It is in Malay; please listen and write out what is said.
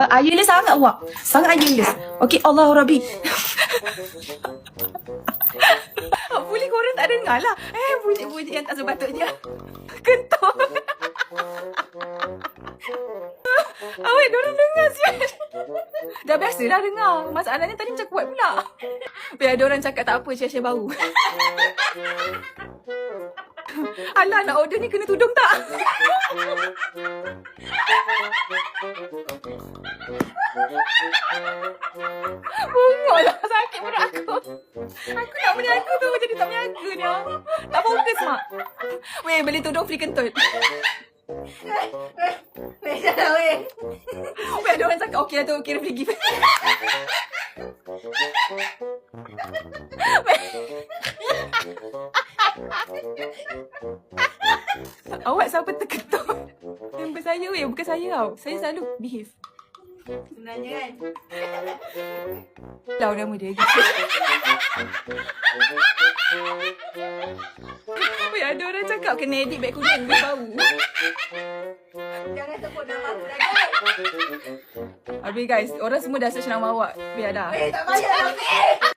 Ayulis sangat awak. Sangat ayulis. Okey, Allahu Rabbi. Boleh korang tak dengar lah. Bunyi-bunyi yang tak sepatutnya. Kentut. Awak, diorang dengar siap. Dah biasa dah dengar. Masalahnya tadi macam kuat pula. Biar diorang cakap tak apa, Syah bau. Alah, nak order ni kena tudung tak? Bungok lah, sakit perut aku. Aku nak berniaga tu, jadi tak berniaga dia. Tak fokus, Mak. Weh, beli tudung free kentut. Weh, jangan weh. Weh, ada orang cakap, okey lah tu, kira free gift. Awak siapa terketut? Member saya weh, bukan saya tau. Saya selalu behave. Sebenarnya kan. Lau nama dia. Weh, ada orang cakap kena edit beg kuning, dia bau. Jangan sebut nama aku lagi. Habis guys, orang semua dah search nama awak. Biar dah. Weh, tak payah lah weh.